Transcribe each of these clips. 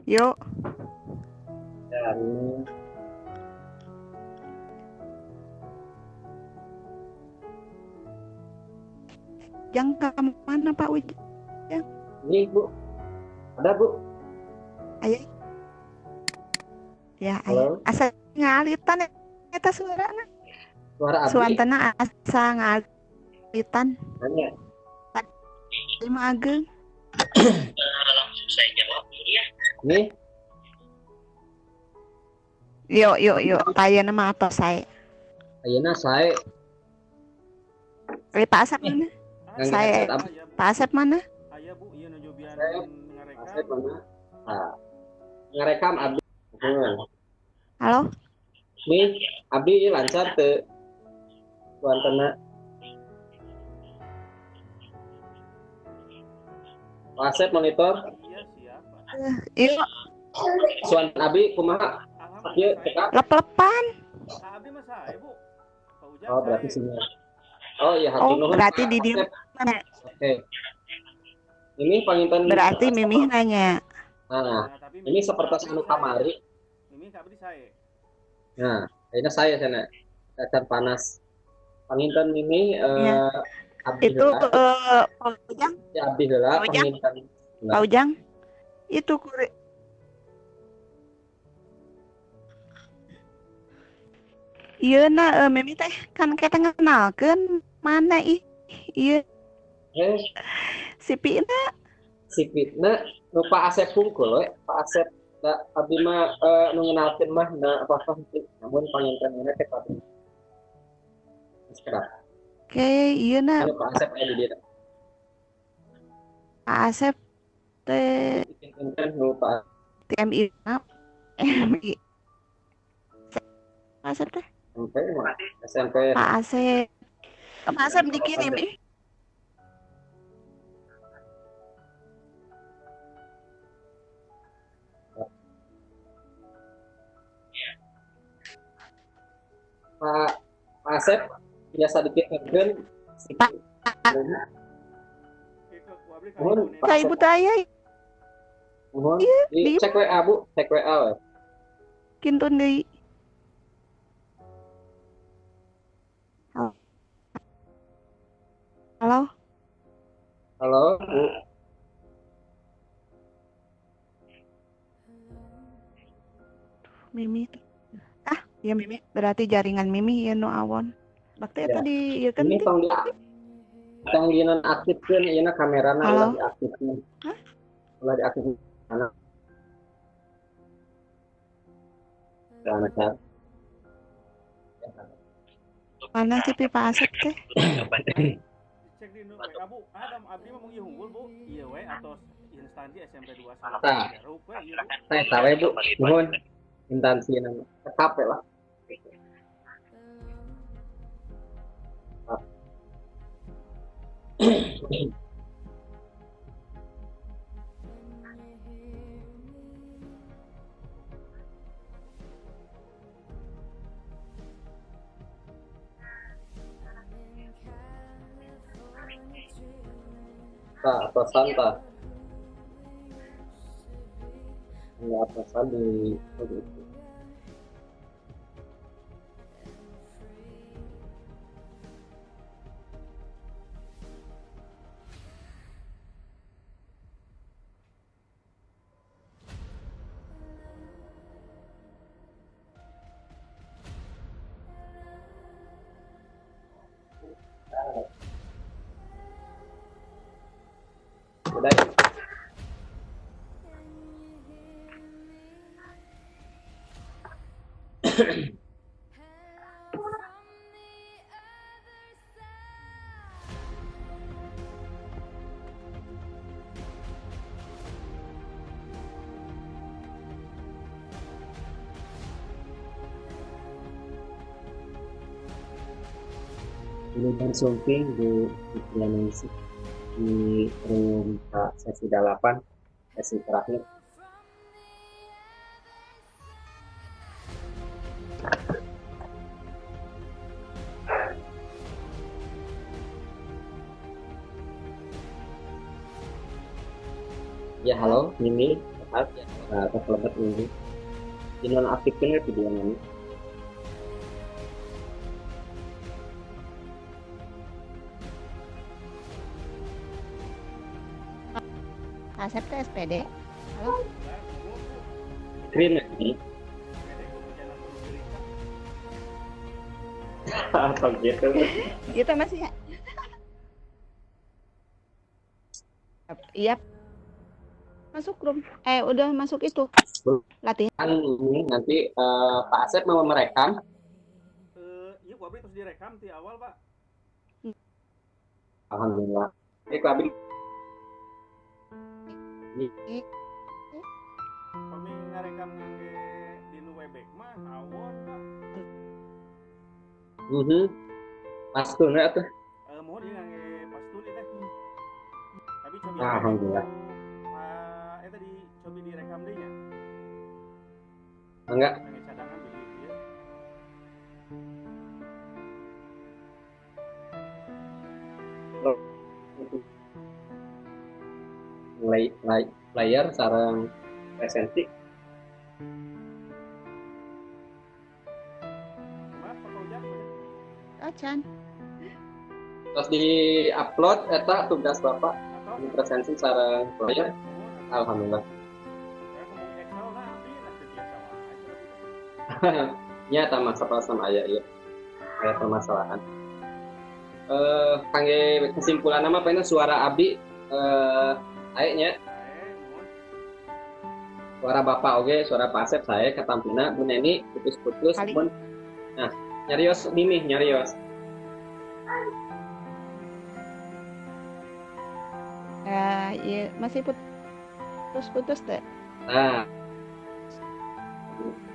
Yuk, Dan Jang ke mana Pak Ujang? ini Bu, ada Bu. Ayo, ya ayo. Halo, Asa ngalitan eta suarana. suara Abdi. Suantana asa ngalitan. Nanya. Tadi mah ageng. Langsung saya jawab ya. Nih, Yuk. Taya nama atau saya. ayeuna saya Pak Asep mana? ngangge Saya. headset Abdi. Pak Asep mana? Aya Bu, ieu nu jobian Saya ngarekam. Asep mana? Nah, ngerekam Abdi. Halo? Nih, Abdi lancar teu suantana. Asep monitor. Iya siapa? Yuk, Suantana Abdi kumaha? Ieu cekap. lep-lepan. Abdi mah saya Bu. Pak Ujang Oh, berarti saya. sinyal. Oh iya, Oh, hatur nuhun. berarti di Asep. dia mana? Oke. Ini panginten Berarti Mimih nanya. Nah, tapi ini seperti anu kamari. Mimi ka Abdi saya. Nah, ini saya sana. Dasar panas. Panginten ini Iya. Abdi Itu heula. Pak Ujang, Ya Abdi heula Pak Ujang. panginten. Pak Ujang. Itu Iya Mimi teh kan kita ngenalkeun mana iya Eh, si Pina. si Fitna nu Pak Asep hungkul we. Pak Asep da abdi mah nu ngenalkeun mah na apa-apa henteu. Namun panginten ini teh abdi. Sekarang. Oke, iya Anu Pak Asep aya di dieu. Pak Asep teh Pinten nu Pak TMI MI. Pak Asep teh SMP mah SMP. Pak Asep. Pak Asep dikirim ih. Pak Asep biasa dikirimkeun si Pak. Itu ku Abdi Nuhun, ka Pak Ka Asep. ibu taya Nuhun. di- Cek WA Bu, cek WA we. kintun deui. Halo. Halo Bu. Mimi. Ya Mimi, berarti jaringan Mimi ya nu awon. Bakti eta Ya. di ieu kan Ini tong dinonaktifkeun ieu kamerana Halo? ulah diaktifkeun. Hah? Ulah diaktifkeun. Nah, Car. mana sih Pak Asep teh? cek di nu WA Bu. Adam Abdi mah mun ieu hunggul Bu. Ieu we atau instansi SMP 2 Tah. Garuk we ieu Bu. Teh tawe Bu. Nuhun. Intansi nama. Tetap we lah. Tah, atasan tah. Ini atasan di itu. Udah. Ini consulting Bu Fitriana di room sesi 8 sesi terakhir. Ya halo Mimi, terlebat ini dinonaktifkan video ini. Asep ke SPD. Halo. Screen ini atau gitu. Gitu masih ya? Iya. Masuk room. Udah masuk itu. Latihan. Kan ini nanti Pak Asep mau merekam. Iya, ku abdi terus direkam di awal, Pak. Alhamdulillah. Ku abdi Kami ngarekam ngangge di nu Webex mah awon, Pak. Pastun ya tuh. Mohon ieu ngangge pastun teh. Tapi coba Alhamdulillah. Pak tadi coba direkam deui nya. Enggak. Ngangge cadangan jadi ieu. Layar sarang presensi. Maaf, Pak Ujang. Acan. Terus di-upload eta tugas Bapak Atau di presensi sarang layar. Alhamdulillah. saya ngomong Excel lah, abdi lah biasa wae. Nya ta masalah sama aya ieu. Aya permasalahan. Kangge kesimpulan nama pena suara abdi aya nya Mohon. suara Bapak oge, suara Pak Asep saya katampina Bu Neni putus-putus Kali. pun. Nah, nyarios Mimi nyarios. Iya masih putus teh. Nah,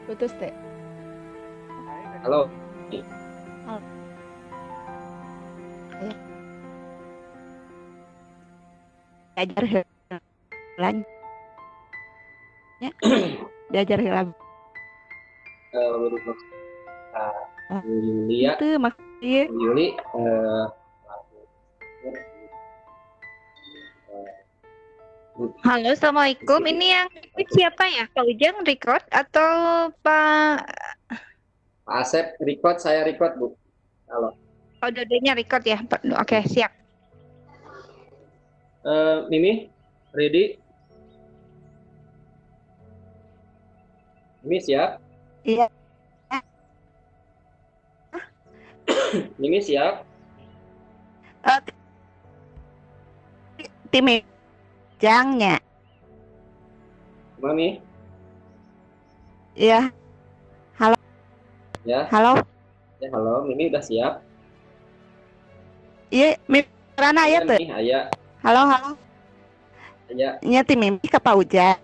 Putus teh. halo. Diajar heula. Ya. Diajar heula. Yulia, Itu mak ieu. Yuli, Halo, Assalamualaikum. Ini yang record siapa ya? Pak Ujang record atau Pak Pak Asep record, saya record Bu. Halo. Oh, dua-duanya record ya? Oke, siap. Mimi, ready? Mimi siap? Iya. Mimi siap? Tim jangnya. Mami? Iya. Ya, Halo. ya halo. Mimi udah siap? Iya, Rana aya teu? Mimi, aya, Halo, halo. aya. Nya tim Mimi ke Pak Ujang.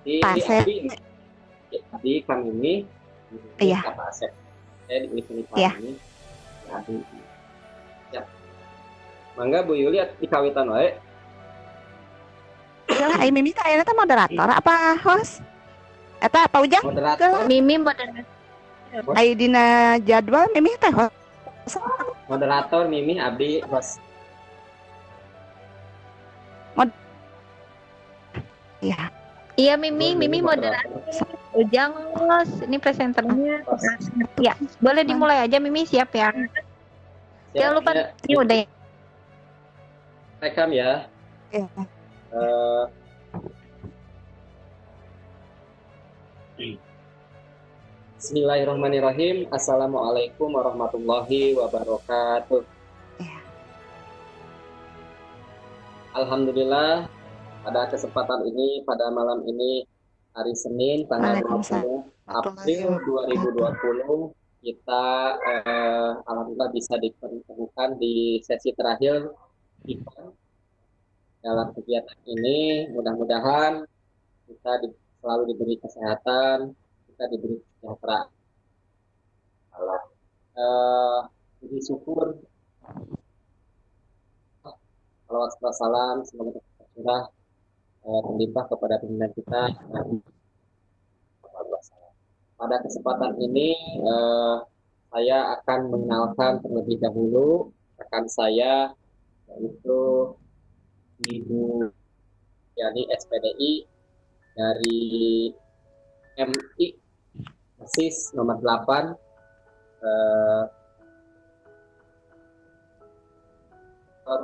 Di Pak Asep. Di Kang Mimi. Iya. Pak Asep. Saya di sini Pak Iya. Mimi. Adi. Siap. Mangga Bu Yuli dikawitan wae. Lah, Mimi teh ayeuna teh moderator apa host? Eta Pak Ujang? Moderator, Mimi moderator. Ai dina jadwal Mimi teh host. moderator Mimi abdi host. Iya. Iya, Mimi moderator. Ujang host. Ini presenternya. Ya, boleh dimulai aja Mimi, siap ya. Jangan lupa Ya, ini udah ya. rekam ya. Iya. Bismillahirrahmanirrahim. Assalamualaikum warahmatullahi wabarakatuh. Iya. Alhamdulillah pada kesempatan ini pada malam ini hari Senin tanggal 20 April 2020 kita alhamdulillah bisa dipertemukan di sesi terakhir kita dalam kegiatan ini. Mudah-mudahan kita selalu diberi kesehatan, kita diberi kesejahteraan. Allah puji syukur, salawat serta salam semoga tercurah terlimpah kepada pimpinan kita. Pada kesempatan ini saya akan mengenalkan terlebih dahulu rekan saya, yaitu Ibu Yani SPDI dari MI Persis nomor 8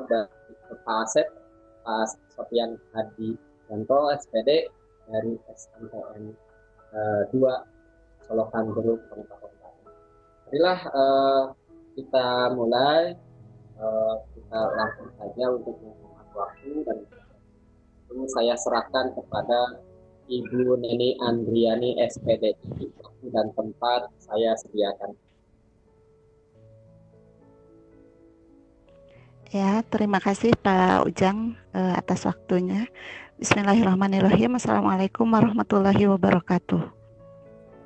dari Pak Asep, Pak Sofian Hadi Yanto SPD dari SMPN 2 Solokan Jeruk Kabupaten Bandung. Marilah kita mulai, kita langsung saja untuk menghemat waktu, dan ini saya serahkan kepada Ibu Neni Andriani SPD. Waktu dan tempat saya sediakan. Ya, terima kasih Pak Ujang atas waktunya. Bismillahirrahmanirrahim. Assalamualaikum warahmatullahi wabarakatuh.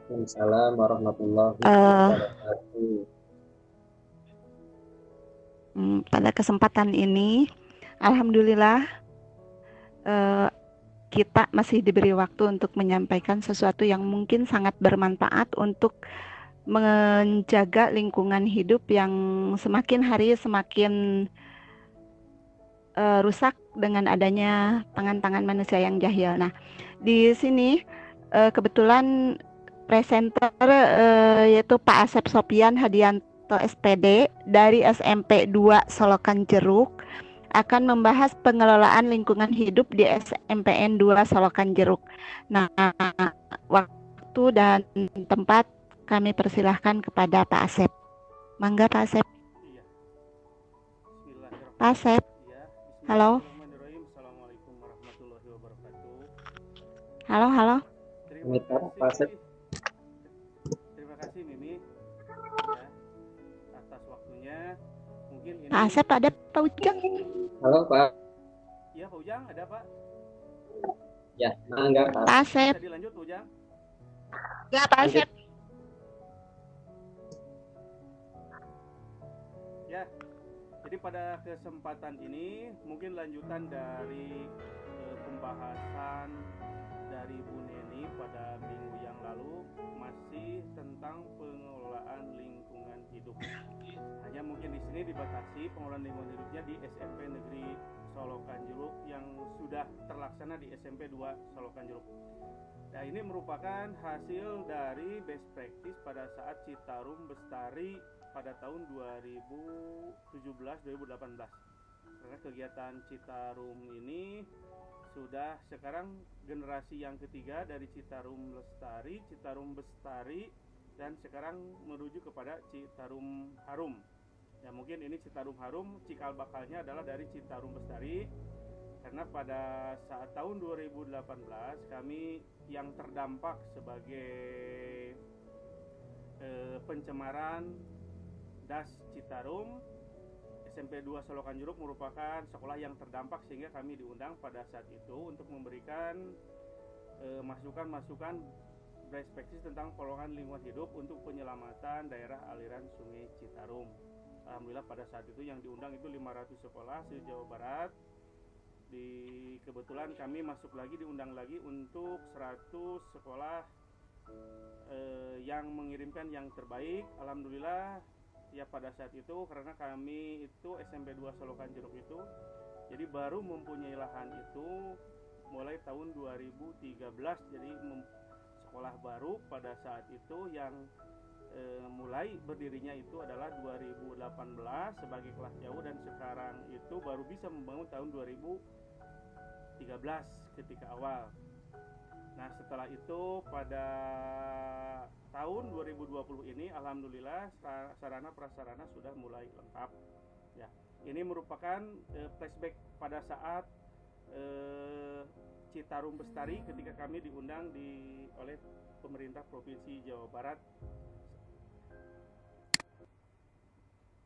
Waalaikumsalam warahmatullahi wabarakatuh. Pada kesempatan ini, alhamdulillah kita masih diberi waktu untuk menyampaikan sesuatu yang mungkin sangat bermanfaat untuk menjaga lingkungan hidup yang semakin hari semakin rusak dengan adanya tangan-tangan manusia yang jahil. Nah, di sini kebetulan presenter yaitu Pak Asep Sofian Hadianto SPD dari SMP 2 Solokan Jeruk akan membahas pengelolaan lingkungan hidup di SMPN 2 Solokan Jeruk. Nah, waktu dan tempat kami persilahkan kepada Pak Asep. Mangga Pak Asep. Iya. Bismillahirrahmanirrahim. Pak Asep. Iya, Halo. Bismillahirrahmanirrahim. Assalamualaikum warahmatullahi wabarakatuh. Halo, halo. Terima Pak Asep. Terima kasih Mimi ya, atas waktunya. Mungkin ini Pak Asep ada Pak Ujang. Halo Pak. Iya, Pak Ujang ada Pak? Ya, mangga Pak. Pak Asep. Bisa dilanjut Pak Ujang? Ya, Pak Asep. Ya. Jadi pada kesempatan ini mungkin lanjutan dari pembahasan dari Bu Neni pada minggu yang lalu, masih tentang pengelolaan lingkungan hidup. Hanya mungkin di sini dibatasi pengelolaan lingkungan hidupnya di SMP Negeri Solokan Jeruk yang sudah terlaksana di SMP 2 Solokan Jeruk. Nah, ini merupakan hasil dari best practice pada saat Citarum Bestari pada tahun 2017-2018. Karena kegiatan Citarum ini sudah sekarang generasi yang ketiga dari Citarum Lestari, Citarum Bestari, dan sekarang menuju kepada Citarum Harum. Ya, mungkin ini Citarum Harum, cikal bakalnya adalah dari Citarum Bestari. Karena pada saat tahun 2018 kami yang terdampak sebagai pencemaran das Citarum, SMP 2 Solokan Jeruk merupakan sekolah yang terdampak, sehingga kami diundang pada saat itu untuk memberikan masukan-masukan best practice tentang pengelolaan lingkungan hidup untuk penyelamatan daerah aliran Sungai Citarum. Alhamdulillah pada saat itu yang diundang itu 500 sekolah se-Jawa Barat. Kebetulan kami masuk lagi, diundang lagi untuk 100 sekolah yang mengirimkan yang terbaik. Alhamdulillah ya, pada saat itu karena kami itu SMP 2 Solokan Jeruk itu jadi baru mempunyai lahan itu mulai tahun 2013, jadi sekolah baru pada saat itu yang mulai berdirinya itu adalah 2018 sebagai kelas jauh, dan sekarang itu baru bisa membangun tahun 2013 ketika awal. Nah, setelah itu pada tahun 2020 ini alhamdulillah sarana prasarana sudah mulai lengkap. Ya, ini merupakan flashback pada saat Citarum Bestari ketika kami diundang oleh pemerintah Provinsi Jawa Barat.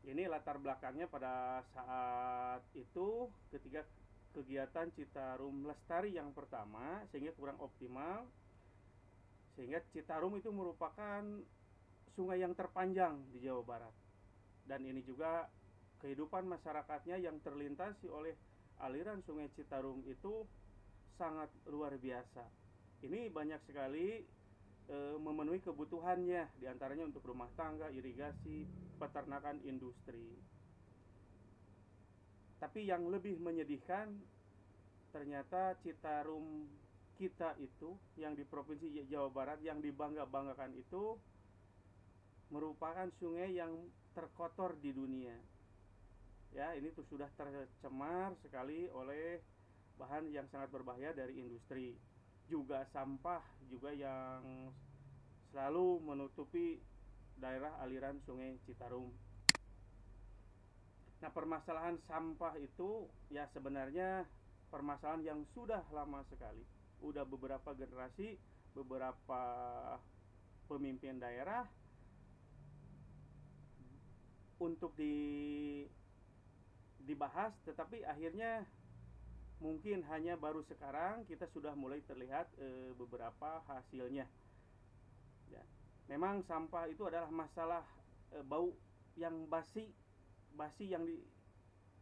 Ini latar belakangnya pada saat itu ketika kegiatan Citarum Lestari yang pertama sehingga kurang optimal, sehingga Citarum itu merupakan sungai yang terpanjang di Jawa Barat, dan ini juga kehidupan masyarakatnya yang terlintasi oleh aliran Sungai Citarum itu sangat luar biasa. Ini banyak sekali memenuhi kebutuhannya, diantaranya untuk rumah tangga, irigasi, peternakan, industri. Tapi yang lebih menyedihkan, ternyata Citarum kita itu yang di Provinsi Jawa Barat yang dibangga-banggakan itu merupakan sungai yang terkotor di dunia. Ya, ini tuh sudah tercemar sekali oleh bahan yang sangat berbahaya dari industri. Juga sampah juga yang selalu menutupi daerah aliran Sungai Citarum. Nah, permasalahan sampah itu ya sebenarnya permasalahan yang sudah lama sekali. Udah beberapa generasi, beberapa pemimpin daerah untuk dibahas, tetapi akhirnya mungkin hanya baru sekarang kita sudah mulai terlihat beberapa hasilnya. Ya. Memang sampah itu adalah masalah bau yang basi yang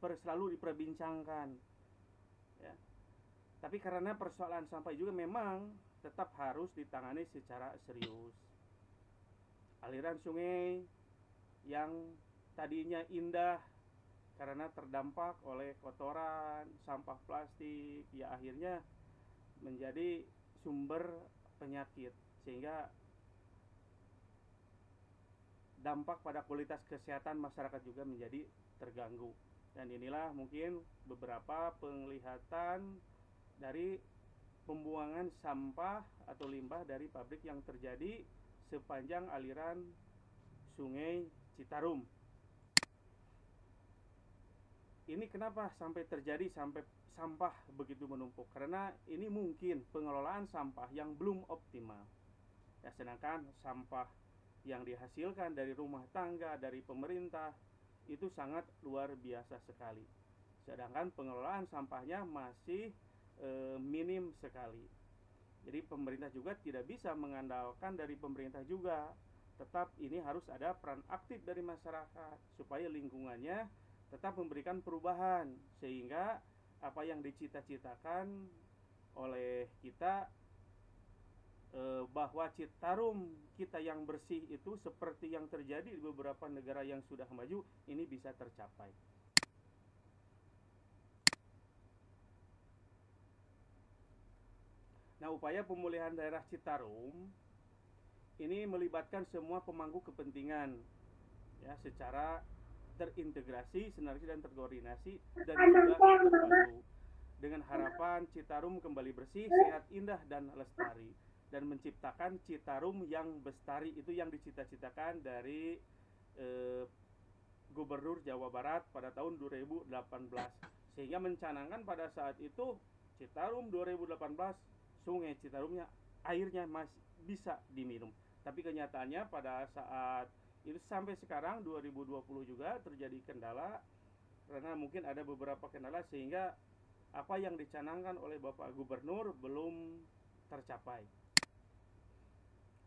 selalu diperbincangkan. Ya. Tapi karena persoalan sampah juga memang tetap harus ditangani secara serius. Aliran sungai yang tadinya indah karena terdampak oleh kotoran, sampah plastik, ya akhirnya menjadi sumber penyakit, sehingga dampak pada kualitas kesehatan masyarakat juga menjadi terganggu. Dan inilah mungkin beberapa penglihatan dari pembuangan sampah atau limbah dari pabrik yang terjadi sepanjang aliran Sungai Citarum. Ini kenapa sampai terjadi sampai sampah begitu menumpuk? Karena ini mungkin pengelolaan sampah yang belum optimal. Ya, sedangkan sampah yang dihasilkan dari rumah tangga, dari pemerintah itu sangat luar biasa sekali. Sedangkan pengelolaan sampahnya masih minim sekali. Jadi pemerintah juga tidak bisa mengandalkan dari pemerintah juga. Tetap ini harus ada peran aktif dari masyarakat supaya lingkungannya tetap memberikan perubahan, sehingga apa yang dicita-citakan oleh kita bahwa Citarum kita yang bersih itu seperti yang terjadi di beberapa negara yang sudah maju, ini bisa tercapai. Nah, upaya pemulihan daerah Citarum ini melibatkan semua pemangku kepentingan, ya, secara terintegrasi, sinergi dan terkoordinasi dan juga terpadu, dengan harapan Citarum kembali bersih, sehat, indah dan lestari, dan menciptakan Citarum yang bestari. Itu yang dicita-citakan dari Gubernur Jawa Barat pada tahun 2018, sehingga mencanangkan pada saat itu Citarum 2018 Sungai Citarumnya airnya masih bisa diminum. Tapi kenyataannya pada saat itu sampai sekarang 2020 juga terjadi kendala, karena mungkin ada beberapa kendala sehingga apa yang dicanangkan oleh Bapak Gubernur belum tercapai.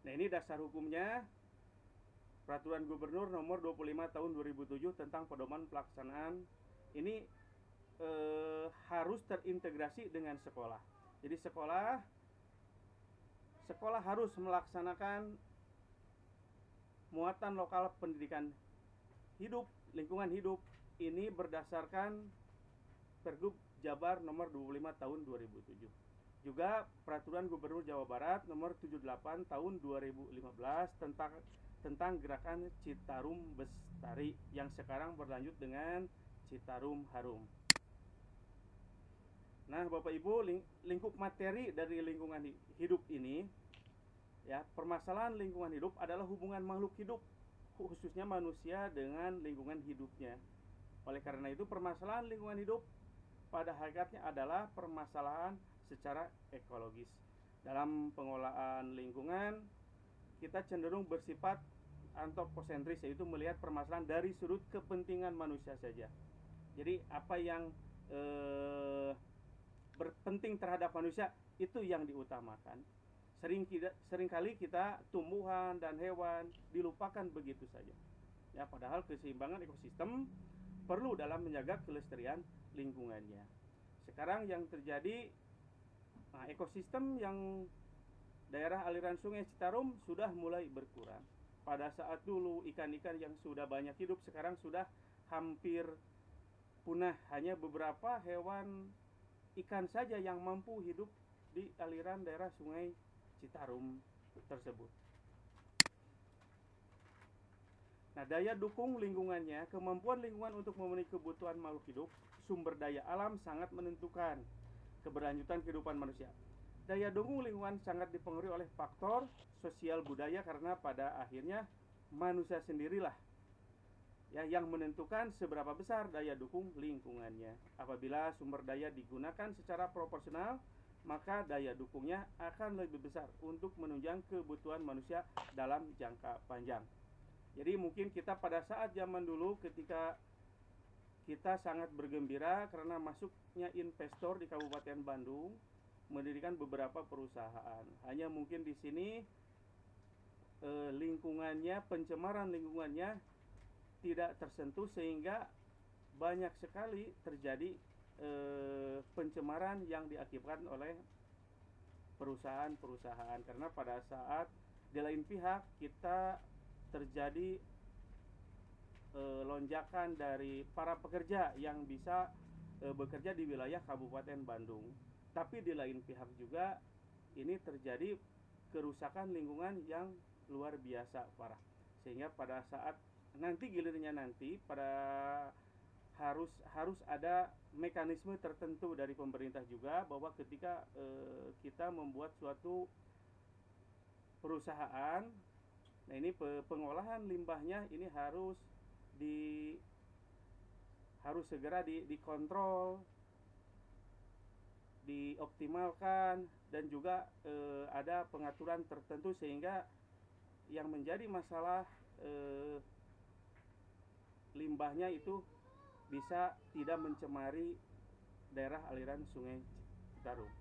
Nah, ini dasar hukumnya Peraturan Gubernur Nomor 25 Tahun 2007 tentang pedoman pelaksanaan ini harus terintegrasi dengan sekolah. Jadi sekolah harus melaksanakan muatan lokal pendidikan hidup, lingkungan hidup. Ini berdasarkan Pergub Jabar nomor 25 tahun 2007. Juga Peraturan Gubernur Jawa Barat nomor 78 tahun 2015 tentang gerakan Citarum Bestari yang sekarang berlanjut dengan Citarum Harum. Nah, Bapak Ibu, lingkup materi dari lingkungan hidup ini, ya, permasalahan lingkungan hidup adalah hubungan makhluk hidup, khususnya manusia dengan lingkungan hidupnya. Oleh karena itu, permasalahan lingkungan hidup pada hakikatnya adalah permasalahan secara ekologis. Dalam pengelolaan lingkungan, kita cenderung bersifat antroposentris, yaitu melihat permasalahan dari sudut kepentingan manusia saja. Jadi apa yang berpenting terhadap manusia itu yang diutamakan. Seringkali kita tumbuhan dan hewan dilupakan begitu saja. Ya, padahal keseimbangan ekosistem perlu dalam menjaga kelestarian lingkungannya. Sekarang yang terjadi, ekosistem yang daerah aliran Sungai Citarum sudah mulai berkurang. Pada saat dulu ikan-ikan yang sudah banyak hidup sekarang sudah hampir punah. Hanya beberapa hewan ikan saja yang mampu hidup di aliran daerah Sungai Citarum tersebut. Nah, daya dukung lingkungannya, kemampuan lingkungan untuk memenuhi kebutuhan makhluk hidup, sumber daya alam sangat menentukan keberlanjutan kehidupan manusia. Daya dukung lingkungan sangat dipengaruhi oleh faktor sosial budaya karena pada akhirnya manusia sendirilah ya yang menentukan seberapa besar daya dukung lingkungannya. Apabila sumber daya digunakan secara proporsional, maka daya dukungnya akan lebih besar untuk menunjang kebutuhan manusia dalam jangka panjang. Jadi mungkin kita pada saat zaman dulu ketika kita sangat bergembira karena masuknya investor di Kabupaten Bandung mendirikan beberapa perusahaan. Hanya mungkin di sini lingkungannya, pencemaran lingkungannya tidak tersentuh sehingga banyak sekali terjadi pencemaran yang diakibatkan oleh perusahaan-perusahaan. Karena pada saat di lain pihak kita terjadi lonjakan dari para pekerja yang bisa bekerja di wilayah Kabupaten Bandung. Tapi di lain pihak juga ini terjadi kerusakan lingkungan yang luar biasa parah. Sehingga pada saat nanti gilirnya nanti harus ada mekanisme tertentu dari pemerintah juga bahwa ketika kita membuat suatu perusahaan, nah ini pengolahan limbahnya ini harus segera dikontrol, dioptimalkan, dan juga ada pengaturan tertentu sehingga yang menjadi masalah limbahnya itu bisa tidak mencemari daerah aliran Sungai Citarum.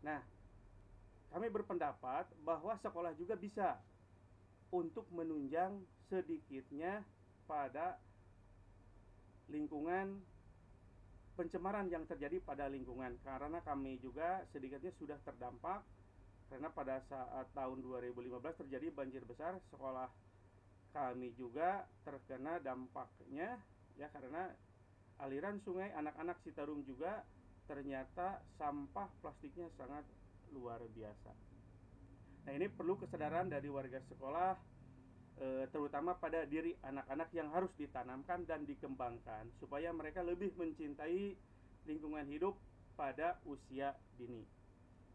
Nah, kami berpendapat bahwa sekolah juga bisa untuk menunjang sedikitnya pada lingkungan pencemaran yang terjadi pada lingkungan, karena kami juga sedikitnya sudah terdampak karena pada saat tahun 2015 terjadi banjir besar, sekolah kami juga terkena dampaknya ya, karena aliran sungai anak-anak Citarum juga ternyata sampah plastiknya sangat luar biasa. Nah, ini perlu kesadaran dari warga sekolah, terutama pada diri anak-anak yang harus ditanamkan dan dikembangkan supaya mereka lebih mencintai lingkungan hidup pada usia dini.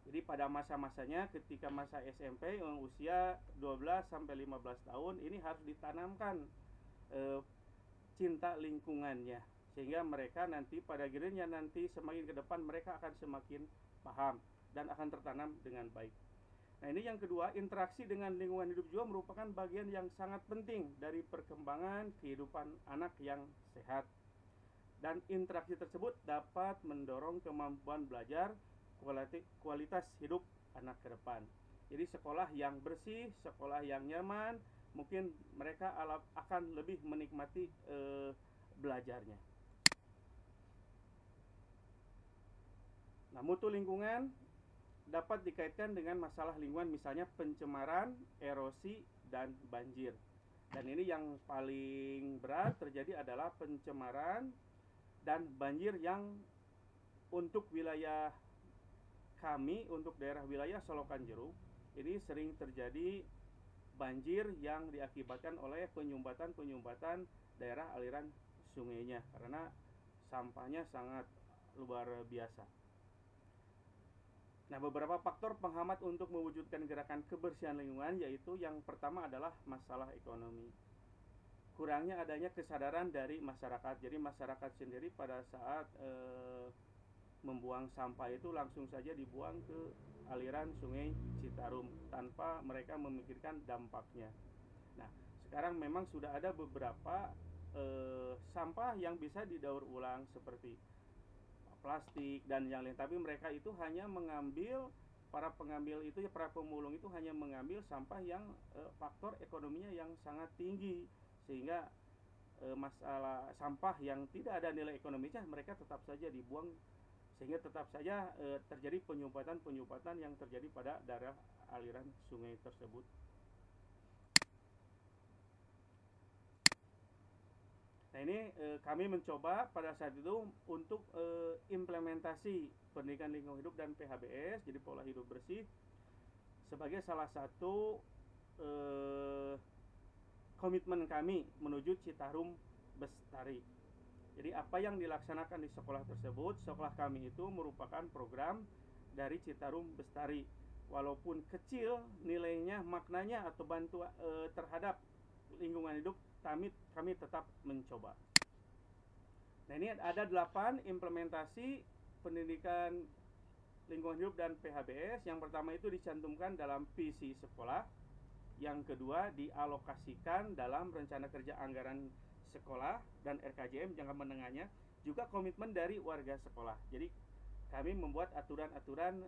Jadi pada masa-masanya ketika masa SMP yang usia 12 sampai 15 tahun ini harus ditanamkan cinta lingkungannya sehingga mereka nanti pada gilirannya nanti semakin ke depan mereka akan semakin paham dan akan tertanam dengan baik. Nah, ini yang kedua, interaksi dengan lingkungan hidup juga merupakan bagian yang sangat penting dari perkembangan kehidupan anak yang sehat. Dan interaksi tersebut dapat mendorong kemampuan belajar, kualitas hidup anak ke depan. Jadi sekolah yang bersih, sekolah yang nyaman, mungkin mereka akan lebih menikmati belajarnya. Nah, mutu lingkungan dapat dikaitkan dengan masalah lingkungan, misalnya pencemaran, erosi, dan banjir. Dan ini yang paling berat terjadi adalah pencemaran dan banjir yang untuk wilayah kami, untuk daerah wilayah Solokan Jeruk, ini sering terjadi banjir yang diakibatkan oleh penyumbatan daerah aliran sungainya karena sampahnya sangat luar biasa. Nah, beberapa faktor penghambat untuk mewujudkan gerakan kebersihan lingkungan yaitu yang pertama adalah masalah ekonomi. Kurangnya adanya kesadaran dari masyarakat. Jadi masyarakat sendiri pada saat membuang sampah itu langsung saja dibuang ke aliran Sungai Citarum tanpa mereka memikirkan dampaknya. Nah, sekarang memang sudah ada beberapa sampah yang bisa didaur ulang seperti plastik dan yang lain, tapi mereka itu hanya mengambil, para pengambil itu ya, para pemulung itu hanya mengambil sampah yang faktor ekonominya yang sangat tinggi sehingga masalah sampah yang tidak ada nilai ekonomisnya mereka tetap saja dibuang sehingga tetap saja terjadi penyumbatan yang terjadi pada daerah aliran sungai tersebut. Nah, Nah ini kami mencoba pada saat itu untuk implementasi pendidikan lingkungan hidup dan PHBS, jadi pola hidup bersih, sebagai salah satu komitmen kami menuju Citarum Bestari. Jadi apa yang dilaksanakan di sekolah tersebut, sekolah kami itu merupakan program dari Citarum Bestari. Walaupun kecil nilainya, maknanya atau bantuan terhadap lingkungan hidup, kami tetap mencoba. Nah ini ada 8 implementasi pendidikan lingkungan hidup dan PHBS. Yang pertama itu dicantumkan dalam visi sekolah. Yang kedua dialokasikan dalam rencana kerja anggaran sekolah dan RKJM jangka menengahnya. Juga komitmen dari warga sekolah. Jadi kami membuat aturan-aturan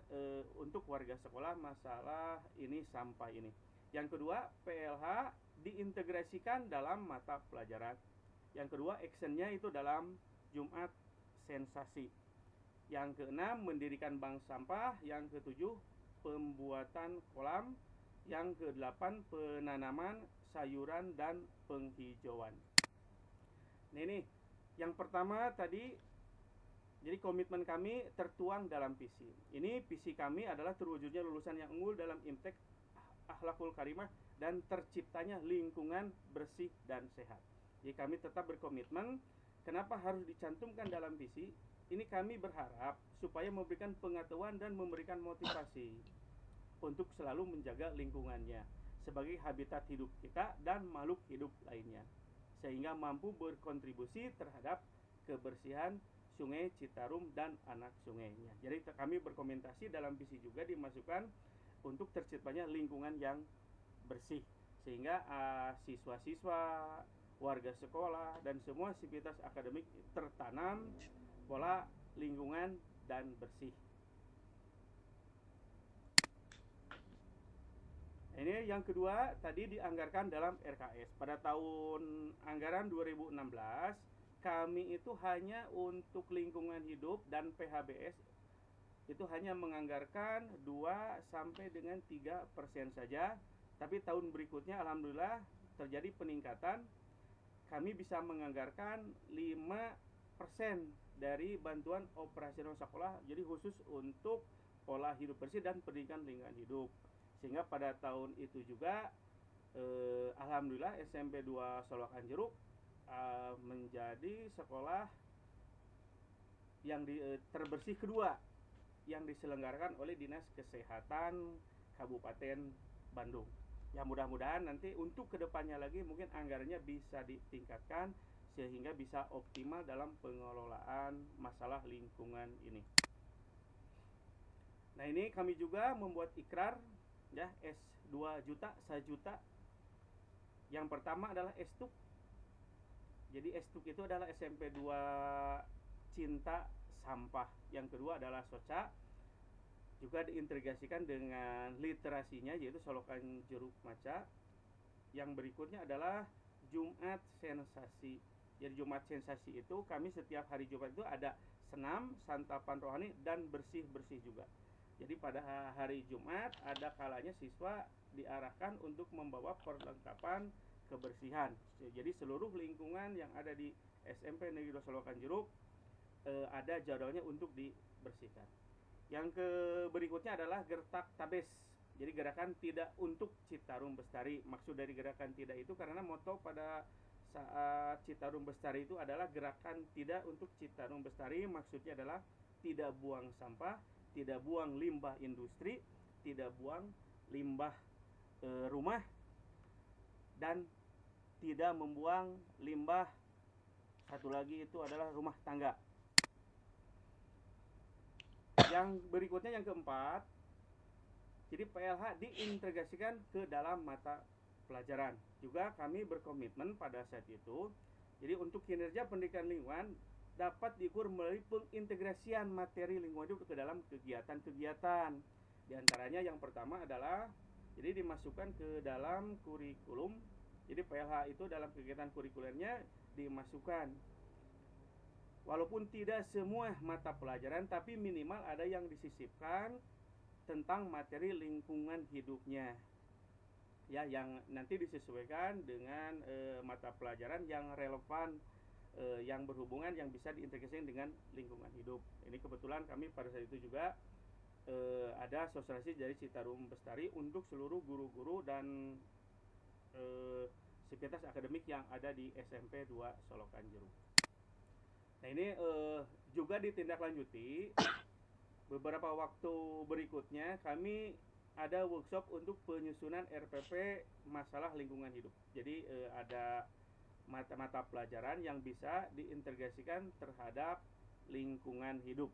untuk warga sekolah masalah ini sampah ini. Yang kedua, PLH diintegrasikan dalam mata pelajaran. Yang kedua, actionnya itu dalam Jumat Sensasi. Yang keenam, mendirikan bank sampah. Yang ketujuh, pembuatan kolam. Yang kedelapan, penanaman sayuran dan penghijauan. Nah ini, yang pertama tadi, jadi komitmen kami tertuang dalam visi. Ini visi kami adalah terwujudnya lulusan yang unggul dalam Imtek Akhlakul Karimah dan terciptanya lingkungan bersih dan sehat. Jadi kami tetap berkomitmen. Kenapa harus dicantumkan dalam visi? Ini kami berharap supaya memberikan pengetahuan dan memberikan motivasi untuk selalu menjaga lingkungannya sebagai habitat hidup kita dan makhluk hidup lainnya, sehingga mampu berkontribusi terhadap kebersihan Sungai Citarum dan anak sungainya. Jadi kami berkomentasi dalam visi juga dimasukkan untuk terciptanya lingkungan yang bersih, sehingga siswa-siswa, warga sekolah, dan semua sivitas akademik tertanam pola lingkungan dan bersih. Ini yang kedua tadi dianggarkan dalam RKS. Pada tahun anggaran 2016 kami itu hanya untuk lingkungan hidup dan PHBS itu hanya menganggarkan 2 sampai dengan 3% saja. Tapi tahun berikutnya alhamdulillah terjadi peningkatan. Kami bisa menganggarkan 5% dari bantuan operasional sekolah, jadi khusus untuk pola hidup bersih dan pendidikan lingkungan hidup. Sehingga pada tahun itu juga alhamdulillah SMP 2 Solokan Jeruk menjadi sekolah yang terbersih kedua yang diselenggarakan oleh Dinas Kesehatan Kabupaten Bandung. Ya mudah-mudahan nanti untuk kedepannya lagi mungkin anggarannya bisa ditingkatkan sehingga bisa optimal dalam pengelolaan masalah lingkungan ini. Nah ini kami juga membuat ikrar ya S2 juta 1 juta. Yang pertama adalah STUK. Jadi STUK itu adalah SMP 2 Cinta Sampah. Yang kedua adalah SOCA. Juga diintegrasikan dengan literasinya yaitu Solokan Jeruk Maca. Yang berikutnya adalah Jumat Sensasi. Jadi Jumat Sensasi itu kami setiap hari Jumat itu ada senam, santapan rohani, dan bersih-bersih juga. Jadi pada hari Jumat ada kalanya siswa diarahkan untuk membawa perlengkapan kebersihan. Jadi seluruh lingkungan yang ada di SMP Negeri 2 Solokan Jeruk ada jadwalnya untuk dibersihkan. Yang berikutnya adalah Gertak Tabes. Jadi gerakan tidak untuk Citarum Bestari. Maksud dari gerakan tidak itu karena moto pada saat Citarum Bestari itu adalah gerakan tidak untuk Citarum Bestari. Maksudnya adalah tidak buang sampah, tidak buang limbah industri, tidak buang limbah rumah, dan tidak membuang limbah satu lagi itu adalah rumah tangga. Yang berikutnya yang keempat, jadi PLH diintegrasikan ke dalam mata pelajaran. Juga kami berkomitmen pada saat itu, jadi untuk kinerja pendidikan lingkungan dapat diukur melalui pengintegrasian materi lingkungan hidup ke dalam kegiatan-kegiatan. Di antaranya yang pertama adalah jadi dimasukkan ke dalam kurikulum. Jadi PLH itu dalam kegiatan kurikulernya dimasukkan. Walaupun tidak semua mata pelajaran, tapi minimal ada yang disisipkan tentang materi lingkungan hidupnya. Ya, yang nanti disesuaikan dengan mata pelajaran yang relevan yang berhubungan yang bisa diintegrasikan dengan lingkungan hidup. Ini kebetulan kami pada saat itu juga ada sosialisasi dari Citarum Bestari untuk seluruh guru-guru dan sivitas akademik yang ada di SMP 2 Solokan Jeruk. Nah ini juga ditindaklanjuti beberapa waktu berikutnya kami ada workshop untuk penyusunan RPP masalah lingkungan hidup. Jadi ada mata-mata pelajaran yang bisa diintegrasikan terhadap lingkungan hidup.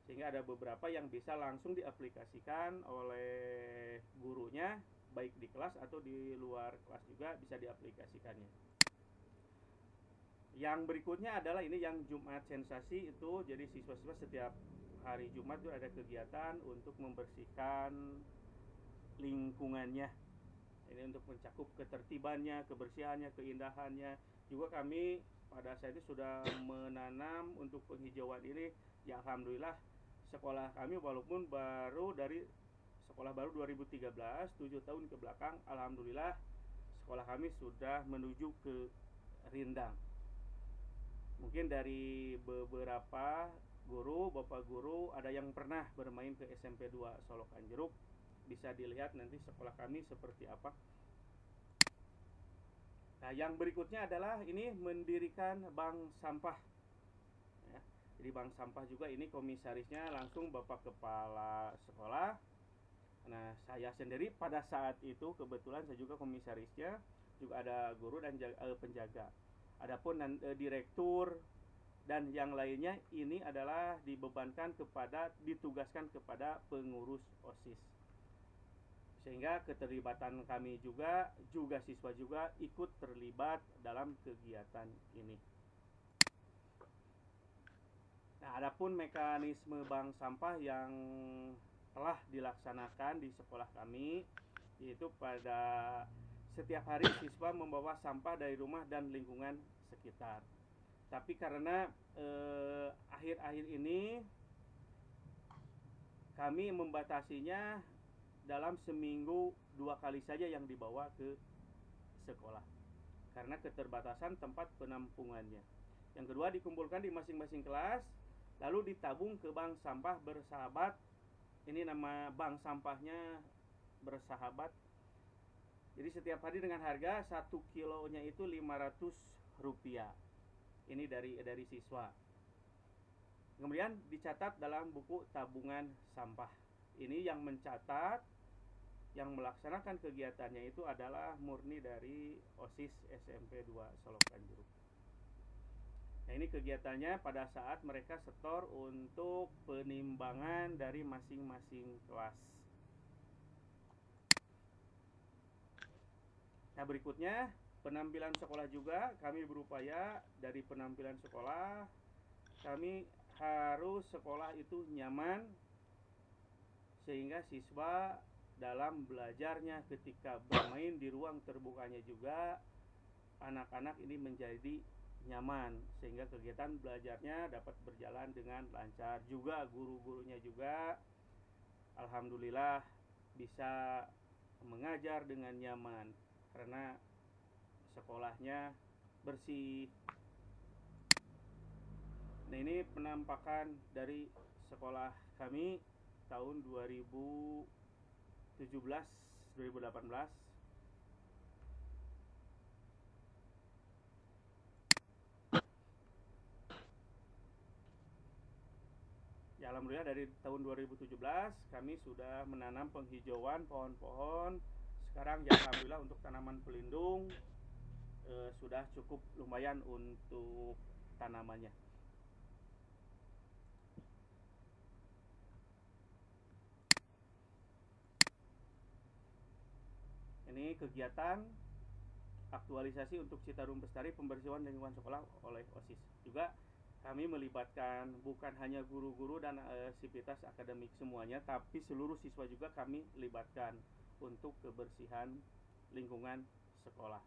Sehingga ada beberapa yang bisa langsung diaplikasikan oleh gurunya, baik di kelas atau di luar kelas juga bisa diaplikasikannya. Yang berikutnya adalah ini yang Jumat Sensasi itu, jadi siswa-siswa setiap hari Jumat itu ada kegiatan untuk membersihkan lingkungannya. Ini untuk mencakup ketertibannya, kebersihannya, keindahannya. Juga kami pada saat itu sudah menanam untuk penghijauan ini. Ya alhamdulillah sekolah kami walaupun baru dari sekolah baru 2013, 7 tahun ke belakang, alhamdulillah sekolah kami sudah menuju ke rindang. Mungkin dari beberapa guru, bapak guru ada yang pernah bermain ke SMP 2 Solokan Jeruk, bisa dilihat nanti sekolah kami seperti apa. Nah yang berikutnya adalah ini mendirikan bank sampah ya. Jadi bank sampah juga ini komisarisnya langsung bapak kepala sekolah. Nah saya sendiri pada saat itu kebetulan saya juga komisarisnya, juga ada guru dan penjaga. Adapun direktur dan yang lainnya ini adalah ditugaskan kepada pengurus OSIS. Sehingga keterlibatan kami juga siswa juga ikut terlibat dalam kegiatan ini. Nah, adapun mekanisme bank sampah yang telah dilaksanakan di sekolah kami, yaitu pada setiap hari siswa membawa sampah dari rumah dan lingkungan sekitar. Tapi karena akhir-akhir ini kami membatasinya dalam seminggu 2 kali saja yang dibawa ke sekolah karena keterbatasan tempat penampungannya. Yang kedua dikumpulkan di masing-masing kelas lalu ditabung ke bank sampah bersahabat. Ini nama bank sampahnya bersahabat. Jadi setiap hari dengan harga 1 kilonya itu Rp500. Ini dari siswa. Kemudian dicatat dalam buku tabungan sampah. Ini yang mencatat, yang melaksanakan kegiatannya itu adalah murni dari OSIS SMP 2 Solokan Jeruk. Nah ini kegiatannya pada saat mereka setor untuk penimbangan dari masing-masing kelas. Nah berikutnya penampilan sekolah juga kami berupaya dari penampilan sekolah kami harus sekolah itu nyaman sehingga siswa dalam belajarnya ketika bermain di ruang terbukanya juga anak-anak ini menjadi nyaman sehingga kegiatan belajarnya dapat berjalan dengan lancar. Juga guru-gurunya juga alhamdulillah bisa mengajar dengan nyaman karena sekolahnya bersih. Nah ini penampakan dari sekolah kami tahun 2017-2018. Ya alhamdulillah dari tahun 2017 kami sudah menanam penghijauan pohon-pohon. Sekarang ya alhamdulillah untuk tanaman pelindung sudah cukup lumayan untuk tanamannya. Ini kegiatan aktualisasi untuk Citarum Bestari pembersihan lingkungan sekolah oleh OSIS. Juga kami melibatkan bukan hanya guru-guru dan sivitas akademik semuanya, tapi seluruh siswa juga kami libatkan untuk kebersihan lingkungan sekolah.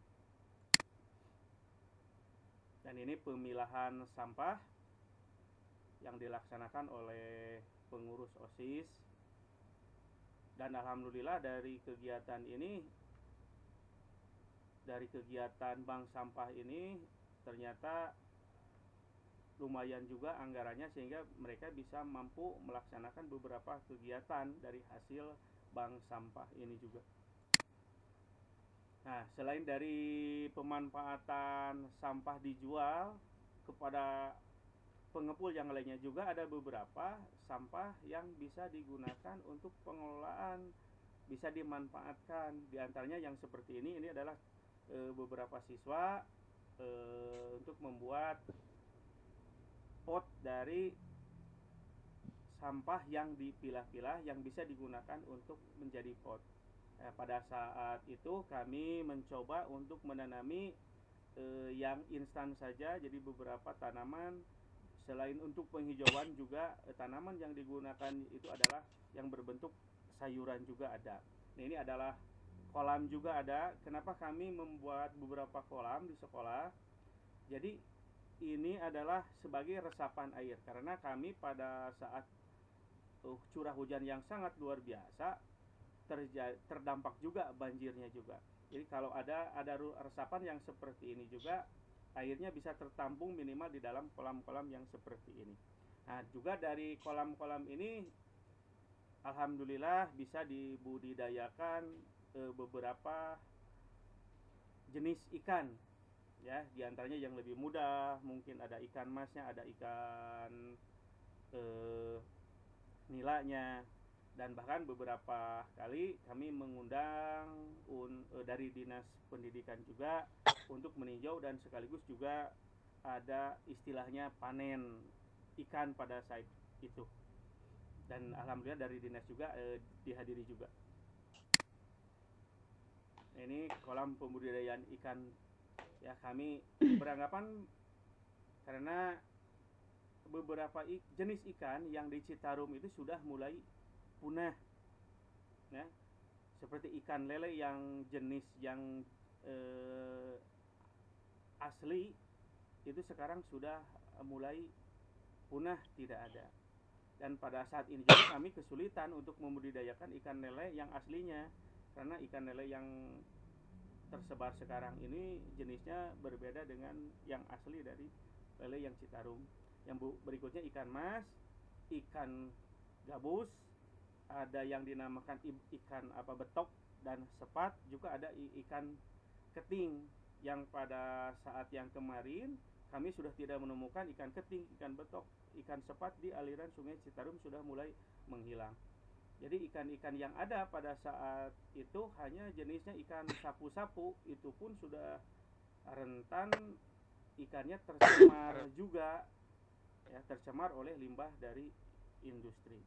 Dan ini pemilahan sampah yang dilaksanakan oleh pengurus OSIS. Dan alhamdulillah dari kegiatan ini, dari kegiatan bank sampah ini ternyata lumayan juga anggarannya sehingga mereka bisa mampu melaksanakan beberapa kegiatan dari hasil bank sampah ini juga. Nah, selain dari pemanfaatan sampah dijual kepada pengepul yang lainnya juga ada beberapa sampah yang bisa digunakan untuk pengelolaan, bisa dimanfaatkan. Di antaranya yang seperti ini adalah beberapa siswa untuk membuat pot dari sampah yang dipilah-pilah yang bisa digunakan untuk menjadi pot. Pada saat itu kami mencoba untuk menanami yang instan saja, jadi beberapa tanaman. Selain untuk penghijauan juga tanaman yang digunakan itu adalah yang berbentuk sayuran juga ada. Nah, ini adalah kolam juga ada. Kenapa kami membuat beberapa kolam di sekolah? Jadi ini adalah sebagai resapan air karena kami pada saat curah hujan yang sangat luar biasa terdampak juga banjirnya juga. Jadi kalau ada resapan yang seperti ini juga, airnya bisa tertampung minimal di dalam kolam-kolam yang seperti ini. Nah, juga dari kolam-kolam ini alhamdulillah bisa dibudidayakan beberapa jenis ikan, ya, diantaranya yang lebih mudah mungkin ada ikan masnya, ada ikan nilanya, dan bahkan beberapa kali kami mengundang dari dinas pendidikan juga untuk meninjau dan sekaligus juga ada istilahnya panen ikan pada saat itu, dan alhamdulillah dari dinas juga dihadiri juga. Ini kolam pembudidayaan ikan, ya, kami beranggapan karena beberapa jenis ikan yang di Citarum itu sudah mulai punah, ya, seperti ikan lele yang jenis yang asli itu sekarang sudah mulai punah, tidak ada. Dan pada saat ini juga kami kesulitan untuk membudidayakan ikan lele yang aslinya karena ikan lele yang tersebar sekarang ini jenisnya berbeda dengan yang asli dari lele yang Citarum. Yang berikutnya ikan mas, ikan gabus, ada yang dinamakan ikan betok dan sepat, juga ada ikan keting yang pada saat yang kemarin kami sudah tidak menemukan ikan keting, ikan betok, ikan sepat di aliran Sungai Citarum sudah mulai menghilang. Jadi ikan-ikan yang ada pada saat itu hanya jenisnya ikan sapu-sapu, itu pun sudah rentan ikannya tercemar juga, ya, tercemar oleh limbah dari industri.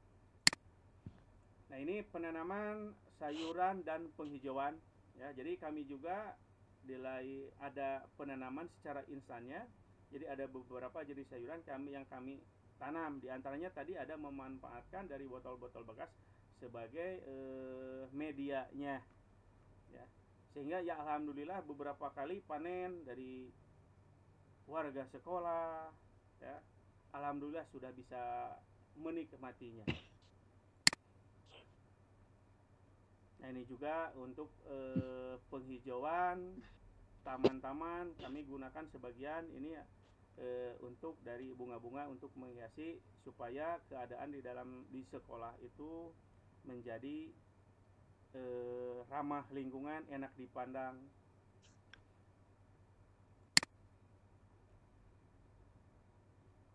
Nah, ini penanaman sayuran dan penghijauan, ya. Jadi kami juga ada penanaman secara instannya. Jadi ada beberapa jenis sayuran yang kami tanam. Di antaranya tadi ada memanfaatkan dari botol-botol bekas sebagai medianya, ya. Sehingga ya alhamdulillah beberapa kali panen dari warga sekolah, ya, alhamdulillah sudah bisa menikmatinya. Nah, ini juga untuk penghijauan taman-taman kami gunakan sebagian ini untuk dari bunga-bunga untuk menghiasi supaya keadaan di sekolah itu menjadi ramah lingkungan, enak dipandang.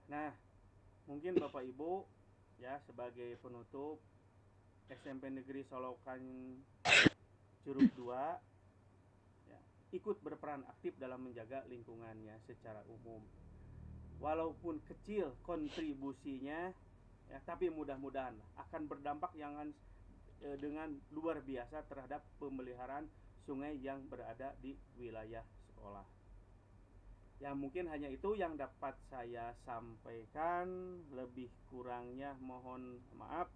Nah, mungkin Bapak Ibu, ya, sebagai penutup, SMP Negeri Solokan Curug 2, ya, ikut berperan aktif dalam menjaga lingkungannya secara umum. Walaupun kecil kontribusinya, ya, tapi mudah-mudahan akan berdampak dengan luar biasa terhadap pemeliharaan sungai yang berada di wilayah sekolah. Ya, mungkin hanya itu yang dapat saya sampaikan, lebih kurangnya mohon maaf.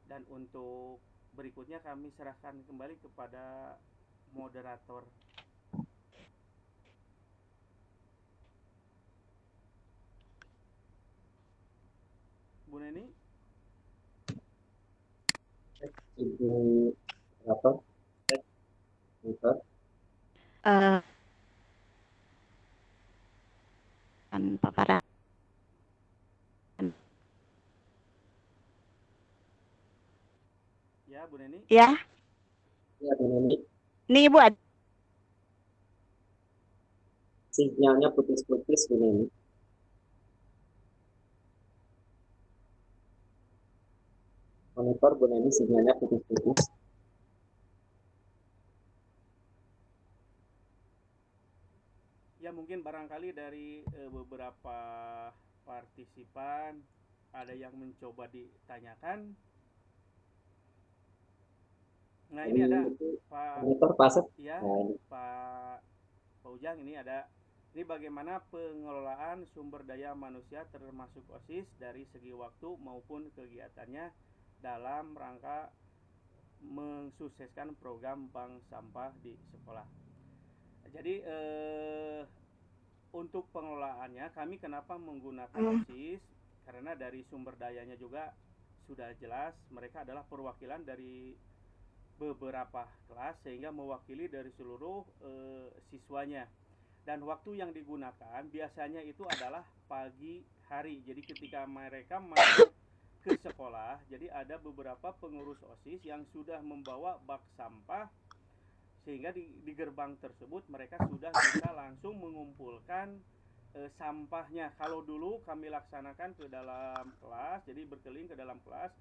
Dan untuk berikutnya kami serahkan kembali kepada moderator. Bu Neni? Ibu moderator? Paparan Ya, Bu Neni. Ya, Ya, Bu Neni. nih Ibu ada. Sinyalnya putus-putus, Bu Neni. Monitor Bu Neni sinyalnya putus-putus. Ya, mungkin barangkali dari beberapa partisipan ada yang mencoba ditanyakan. Nah, ini ada Pak, Monitor pasat. ya, Nah, ini. Pak Ujang, ini ada. Ini bagaimana pengelolaan sumber daya manusia termasuk OSIS dari segi waktu maupun kegiatannya dalam rangka mensukseskan program bank sampah di sekolah. Jadi untuk pengelolaannya kami kenapa menggunakan OSIS? Karena dari sumber dayanya juga sudah jelas mereka adalah perwakilan dari beberapa kelas sehingga mewakili dari seluruh siswanya. Dan waktu yang digunakan biasanya itu adalah pagi hari. Jadi ketika mereka masuk ke sekolah, jadi ada beberapa pengurus OSIS yang sudah membawa bak sampah sehingga di gerbang tersebut mereka sudah bisa langsung mengumpulkan sampahnya. Kalau dulu kami laksanakan ke dalam kelas, jadi berkeliling ke dalam kelas,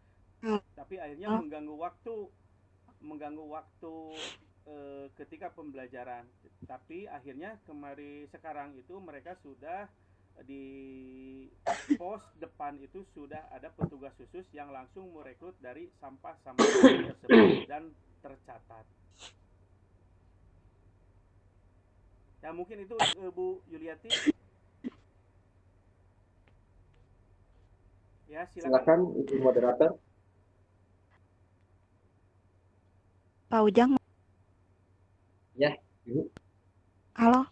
tapi akhirnya mengganggu waktu ketika pembelajaran. Tapi akhirnya sekarang itu mereka sudah di pos depan itu sudah ada petugas khusus yang langsung merekrut dari sampah-sampah tersebut dan tercatat. Ya, mungkin itu Bu Yuliati. Ya, silakan Ibu moderator. Pak Ujang. Ya, Ibu. Halo.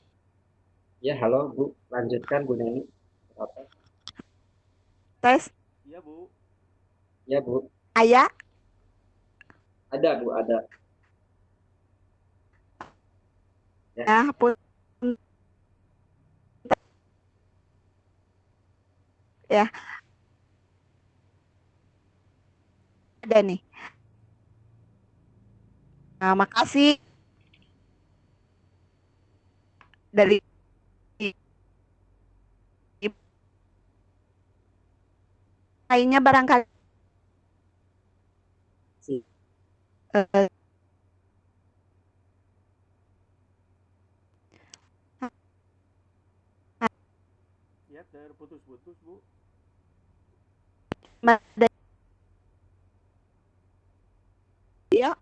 Ya, halo Bu. Lanjutkan Bu Neni. Apa? Tes. Iya, Bu. Ya, Bu. Ayah. Ada, Bu, ada. Ya, ya. Ada nih. Nah, makasih dari lainnya barangkali Ya, terputus-putus, Bu. ya.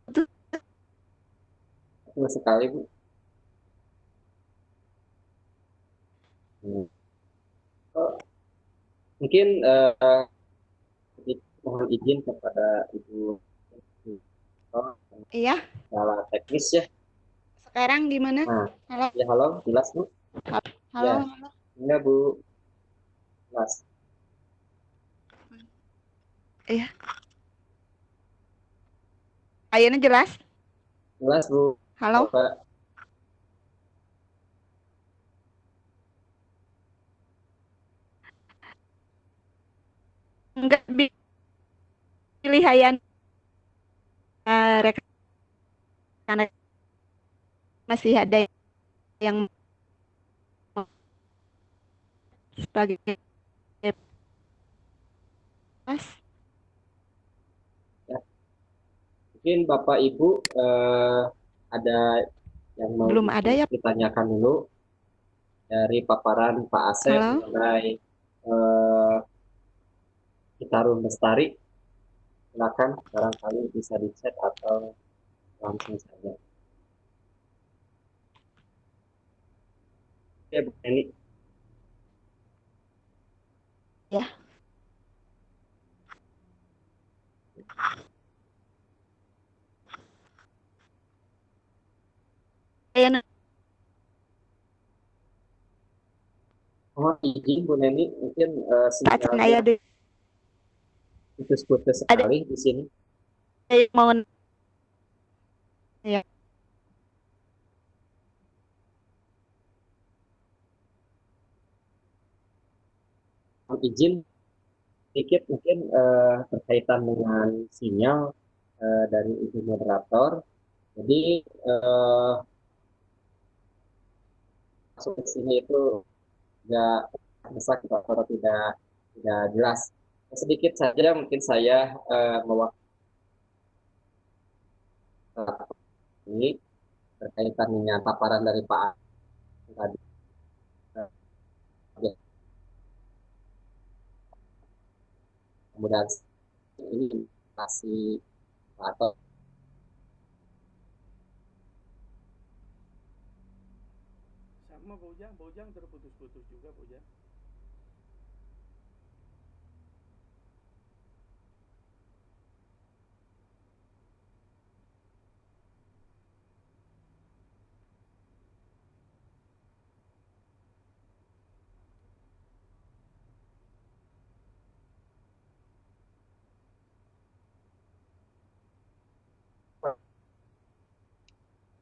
Betul sekali, Bu. Mungkin mohon izin kepada Ibu Iya. salah teknis ya. Sekarang gimana? Nah, Halo. ya halo, jelas Bu. Halo. Ya, enggak Bu. Jelas. Iya. Ayahnya jelas? Jelas Bu. Halo. Bapak. Enggak pilih Hayan rekan masih ada yang sebagai pas. Ya. Mungkin Bapak Ibu ada yang mau Belum ada ya? ditanyakan dulu dari paparan Pak Asep mengenai Citarum Lestari. Silakan, barangkali bisa di chat atau langsung saja. Ya, Bu Neni. Ya. Oh, izin Bu Neni, mungkin sinyalnya putus-putus sekali di sini. Mau ya. Izin sedikit mungkin berkaitan dengan sinyal dari ibu moderator. Jadi masuk ke sini itu nggak bisa kita atau tidak jelas. Sedikit saja mungkin saya mewakili berkaitan dengan paparan dari Pak tadi. Kemudian ini masih atau Sama Bojang terputus-putus juga Bojang.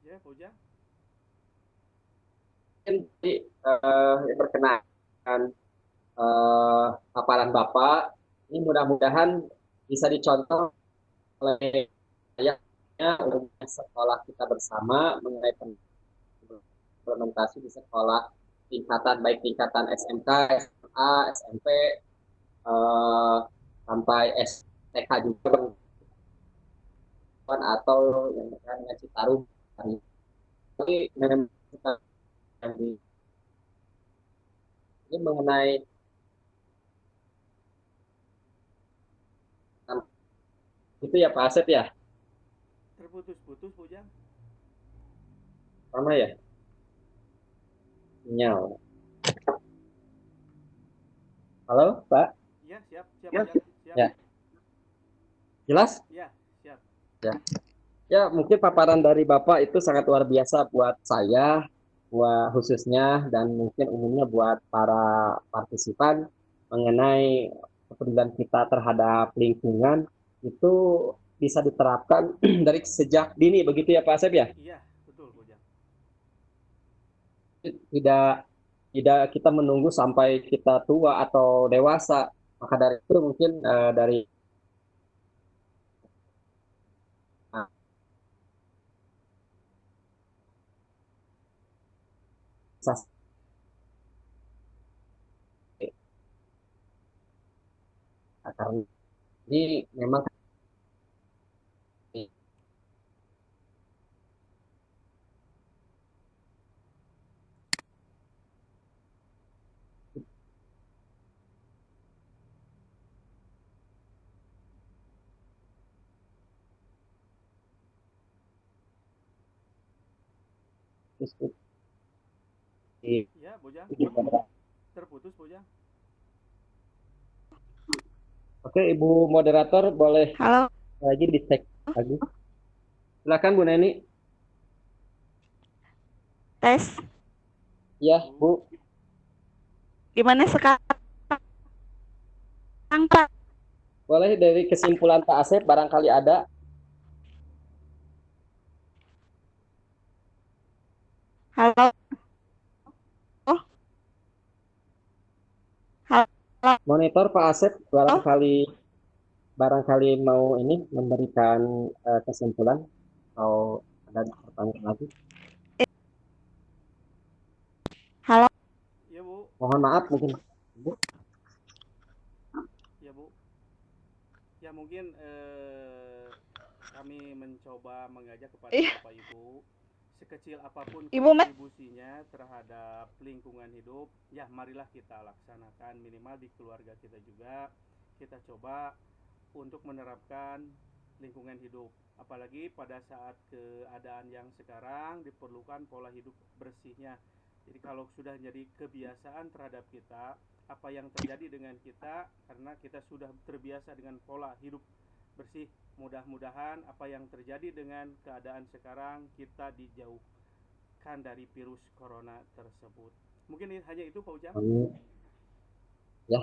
Ya Bojang. berkenaan paparan Bapak ini mudah-mudahan bisa dicontoh oleh ayahnya untuk sekolah kita bersama mengenai implementasi di sekolah tingkatan baik tingkatan SMK, SMA, SMP sampai STK juga atau yang berkaitan dengan Citarum. Ini memang ini mengenai itu ya Pak Asep ya? Terputus-putus Bojang. Sama ya? Sinyal. Halo Pak? Iya siap Ya. Bojang. Siap. Ya. Jelas? Iya siap. Ya, mungkin paparan dari Bapak itu sangat luar biasa buat saya, buat khususnya dan mungkin umumnya buat para partisipan mengenai kepedulian kita terhadap lingkungan itu bisa diterapkan dari sejak dini begitu ya Pak Asep ya? Iya betul Bojang. Tidak tidak kita menunggu sampai kita tua atau dewasa. Maka dari itu mungkin dari karena ini memang Iya Bojang. Terputus Bojang. Oke, Ibu moderator boleh Halo, lagi dicek lagi. Silakan Bu Neni. tes. Ya, Bu. Gimana sekarang, Pak? Boleh dari kesimpulan Pak Asep barangkali ada. Halo. Oh, halo. Monitor Pak Asep barangkali mau ini memberikan kesimpulan atau ada pertanyaan lagi. Halo. Iya Bu. Mohon maaf mungkin Bu. Ya Bu. Ya mungkin kami mencoba mengajak kepada Bapak Ibu sekecil apapun Ibu Met. kontribusinya terhadap lingkungan hidup, ya marilah kita laksanakan minimal di keluarga kita juga. Kita coba untuk menerapkan lingkungan hidup. Apalagi pada saat keadaan yang sekarang diperlukan pola hidup bersihnya. Jadi kalau sudah jadi kebiasaan terhadap kita, apa yang terjadi dengan kita karena kita sudah terbiasa dengan pola hidup bersih, mudah-mudahan apa yang terjadi dengan keadaan sekarang kita dijauhkan dari virus corona tersebut. Mungkin hanya itu Pak Ujang. Ya.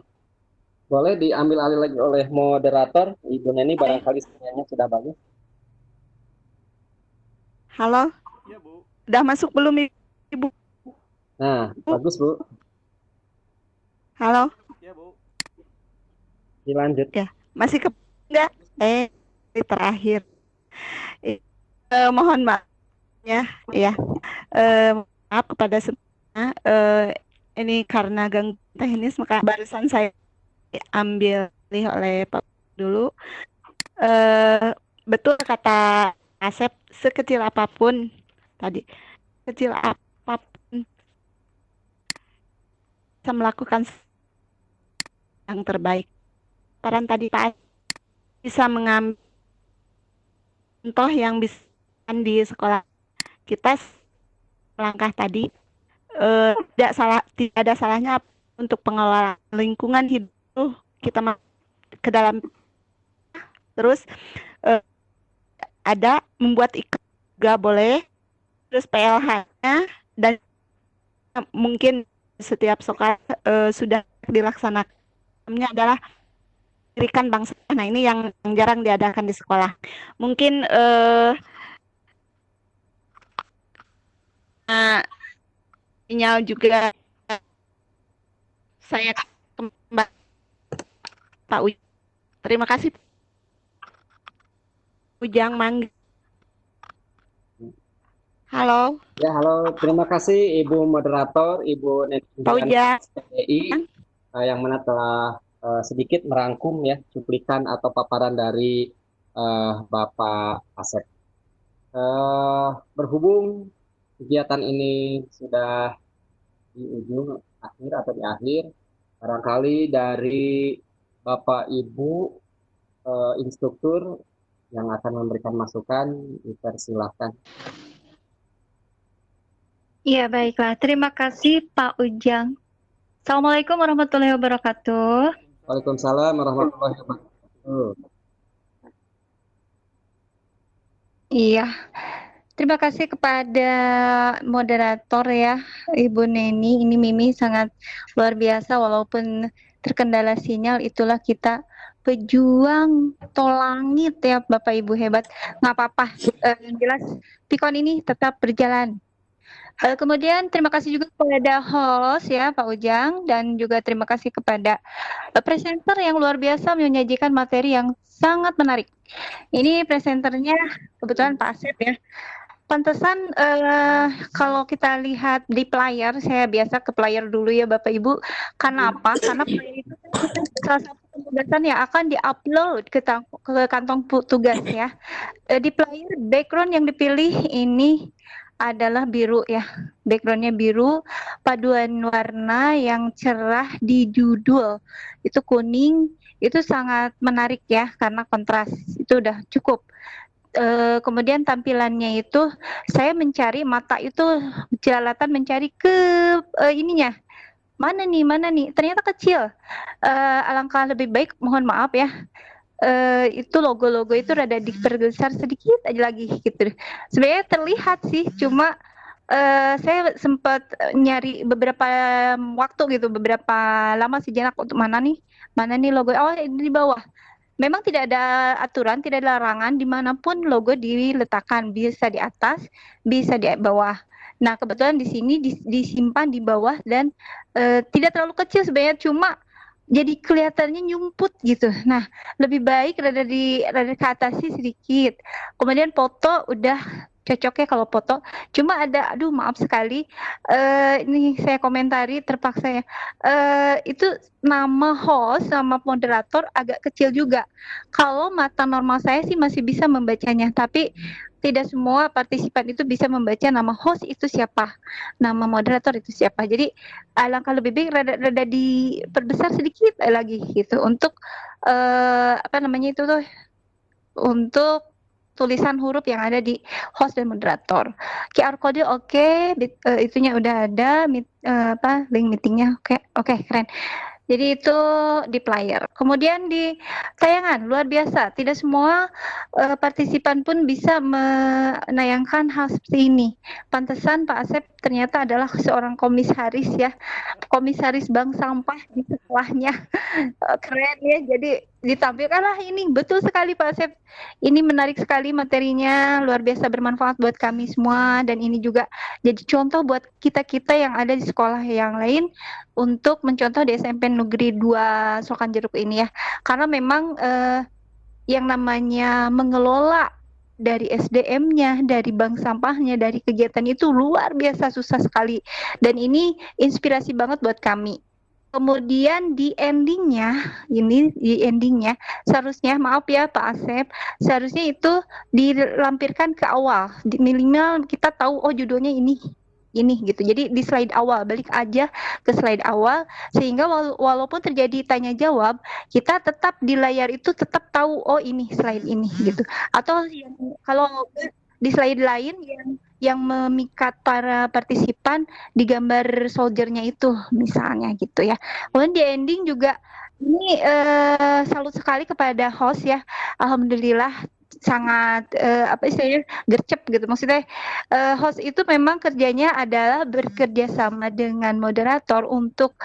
Boleh diambil alih lagi oleh moderator Ibu Neni barangkali sinyalnya sudah bagus. Halo. Ya Bu. Udah masuk belum Ibu? Nah, bagus Bu. Halo. Ya Bu. Dilanjut. Ya, masih ke enggak? Terakhir. Mohon maaf ya, maaf kepada semua. Ini karena gangguan teknis, maka barusan saya ambil oleh Pak dulu. Betul kata Asep, sekecil apapun tadi, kecil apapun bisa melakukan yang terbaik. Peran tadi Pak bisa mengambil contoh yang bisa di sekolah kita melangkah tadi, tidak ada salahnya untuk pengelolaan lingkungan hidup kita ke dalam, terus ada membuat iklan juga boleh, terus PLH-nya, dan mungkin setiap sekolah sudah dilaksanakannya adalah pendidikan bangsa. Nah, ini yang jarang diadakan di sekolah. Mungkin sinyal juga saya kembali Pak Ujang. Terima kasih Ujang Mangga. Halo. Ya, halo. Terima kasih Ibu Moderator, Ibu Pak Ujang. SPDI, yang mana telah sedikit merangkum ya cuplikan atau paparan dari Bapak Asep. Berhubung kegiatan ini sudah di ujung akhir atau di akhir, barangkali dari Bapak Ibu instruktur yang akan memberikan masukan, dipersilahkan. Iya, baiklah. Terima kasih Pak Ujang. Assalamualaikum warahmatullahi wabarakatuh. Waalaikumsalam warahmatullahi wabarakatuh. Iya. Terima kasih kepada moderator ya, Ibu Neni. Ini Mimi sangat luar biasa walaupun terkendala sinyal, itulah kita pejuang tol langit ya Bapak Ibu, hebat. Nggak apa-apa, yang jelas Pikon ini tetap berjalan. Kemudian terima kasih juga kepada host ya Pak Ujang, dan juga terima kasih kepada presenter yang luar biasa menyajikan materi yang sangat menarik. Ini presenternya kebetulan Pak Asep ya. Pantesan kalau kita lihat di player, saya biasa ke player dulu ya Bapak Ibu. Karena apa? Karena player itu salah satu penugasan yang akan diupload ke kantong tugas ya. Di player background yang dipilih ini adalah biru ya, backgroundnya biru, paduan warna yang cerah di judul itu kuning, itu sangat menarik ya karena kontras itu udah cukup. Kemudian tampilannya itu saya mencari mata itu jelalatan mencari ke ininya mana nih ternyata kecil. Alangkah lebih baik, mohon maaf ya, itu logo-logo itu rada diperbesar sedikit aja lagi gitu. Sebenarnya terlihat sih, cuma saya sempat nyari beberapa waktu gitu, beberapa lama sejenak untuk mana nih logo. Oh, ini di bawah. Memang tidak ada aturan, tidak ada larangan dimanapun logo diletakkan, bisa di atas, bisa di bawah. Nah, kebetulan di sini disimpan di bawah dan tidak terlalu kecil sebenarnya, cuma jadi kelihatannya nyumput gitu. Nah, lebih baik rada ke atas sih sedikit. Kemudian foto udah cocoknya kalau foto. Cuma ada, aduh maaf sekali, ini saya komentari terpaksa ya. Itu nama host sama moderator agak kecil juga. Kalau mata normal saya sih masih bisa membacanya, tapi tidak semua partisipan itu bisa membaca nama host itu siapa, nama moderator itu siapa. Jadi alangkah lebih baik rada diperbesar sedikit lagi gitu untuk apa namanya itu tuh, untuk tulisan huruf yang ada di host dan moderator. QR code oke, itunya udah ada, link meetingnya oke, keren. Jadi itu di player. Kemudian di tayangan luar biasa. Tidak semua partisipan pun bisa menayangkan hal seperti ini. Pantesan Pak Asep ternyata adalah seorang komisaris ya, komisaris bank sampah di sekolahnya. Keren ya, jadi ditampilkanlah ini. Betul sekali Pak Asep, ini menarik sekali materinya, luar biasa bermanfaat buat kami semua, dan ini juga jadi contoh buat kita-kita yang ada di sekolah yang lain untuk mencontoh di SMP Negeri 2 Sokan Jeruk ini ya. Karena memang yang namanya mengelola dari SDM-nya, dari bank sampahnya, dari kegiatan itu luar biasa susah sekali. Dan ini inspirasi banget buat kami. Kemudian di endingnya, seharusnya, maaf ya Pak Asep, seharusnya itu dilampirkan ke awal. Minimal kita tahu, oh judulnya ini gitu. Jadi di slide awal, balik aja ke slide awal, sehingga walaupun terjadi tanya jawab, kita tetap di layar itu tetap tahu, oh ini slide ini gitu. Atau kalau di slide lain yang memikat para partisipan di gambar soldiernya itu misalnya gitu ya. Kemudian di ending juga ini salut sekali kepada host ya. Alhamdulillah sangat apa istilahnya gercep gitu, maksudnya host itu memang kerjanya adalah bekerja sama dengan moderator untuk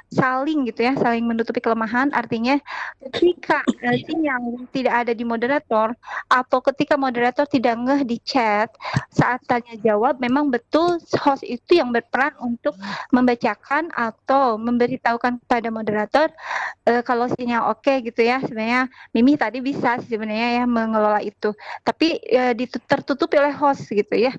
saling gitu ya, saling menutupi kelemahan. Artinya ketika sinyal tidak ada di moderator atau ketika moderator tidak ngeh di chat saat tanya jawab, memang betul host itu yang berperan untuk membacakan atau memberitahukan kepada moderator kalau sinyal oke gitu ya. Sebenarnya Mimi tadi bisa sebenarnya ya mengelola itu, tapi tertutupi oleh host gitu ya.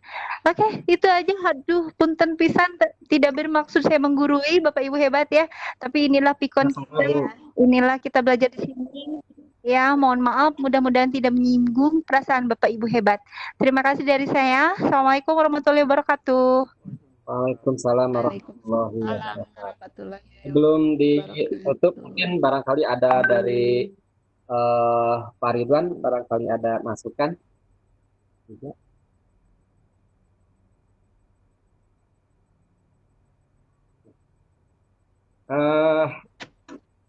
Oke, itu aja. Aduh, punten pisan, tidak bermaksud saya menggurui Bapak Ibu hebat ya, tapi inilah pikon kita, inilah kita belajar di sini. Ya, mohon maaf, mudah-mudahan tidak menyinggung perasaan Bapak Ibu hebat. Terima kasih dari saya. Assalamualaikum warahmatullahi wabarakatuh. Waalaikumsalam warahmatullahi Waalaikumsalam wabarakatuh. warahmatullahi Sebelum ditutup, mungkin barangkali ada dari Pak Ridwan, barangkali ada masukan juga.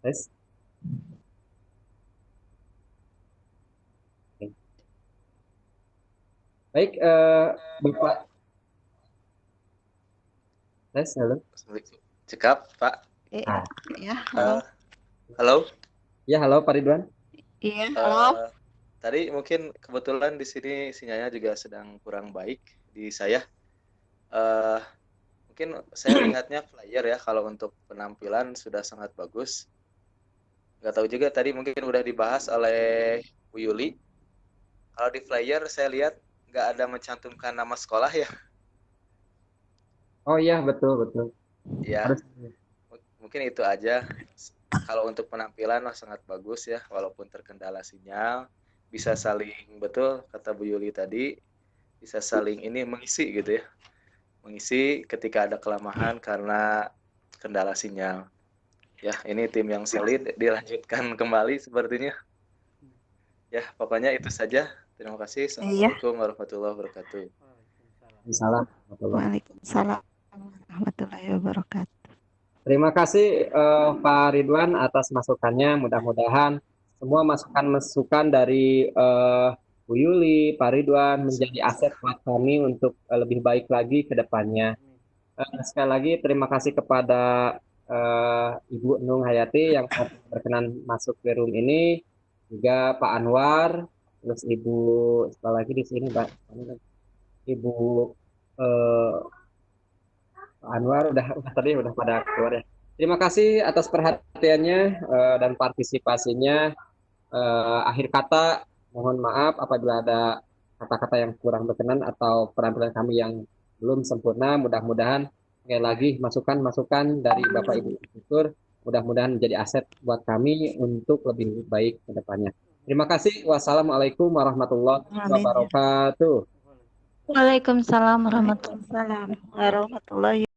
Tes. Oke. Baik, Bapak. Tes, halo. Cekap, Pak. ya, Eh, halo. Ya, halo Pak Ridwan. Iya, Eh, tadi mungkin kebetulan di sini sinyalnya juga sedang kurang baik di saya. Eh, mungkin saya lihatnya flyer ya, kalau untuk penampilan sudah sangat bagus. Nggak tahu juga tadi mungkin udah dibahas oleh Bu Yuli. Kalau di flyer saya lihat nggak ada mencantumkan nama sekolah ya. Oh iya, betul. Ya, Harus. mungkin itu aja. Kalau untuk penampilan sangat bagus ya, walaupun terkendala sinyal, bisa saling, betul kata Bu Yuli tadi, bisa saling ini mengisi gitu ya. Mengisi ketika ada kelemahan karena kendala sinyal. Ya, ini tim yang solid, dilanjutkan kembali sepertinya. Ya, pokoknya itu saja. Terima kasih. Assalamualaikum warahmatullahi wabarakatuh. Waalaikumsalam warahmatullahi wabarakatuh. Terima kasih Pak Ridwan atas masukannya. Mudah-mudahan semua masukan-masukan dari Bu Yuli, Pak Ridwan menjadi aset buat kami untuk lebih baik lagi ke depannya. Sekali lagi terima kasih kepada Ibu Nung Hayati yang berkenan masuk ke room ini, juga Pak Anwar, terus Ibu sekali lagi di sini Pak Ibu Anwar udah pada keluar ya. Terima kasih atas perhatiannya dan partisipasinya. Akhir kata, mohon maaf apabila ada kata-kata yang kurang berkenan atau penampilan kami yang belum sempurna. Mudah-mudahan sekali lagi masukan-masukan dari Bapak Ibu Inspektur mudah-mudahan menjadi aset buat kami untuk lebih baik ke depannya. Terima kasih. Wassalamualaikum warahmatullahi wabarakatuh. Waalaikumsalam warahmatullahi Waalaikumsalam warahmatullahi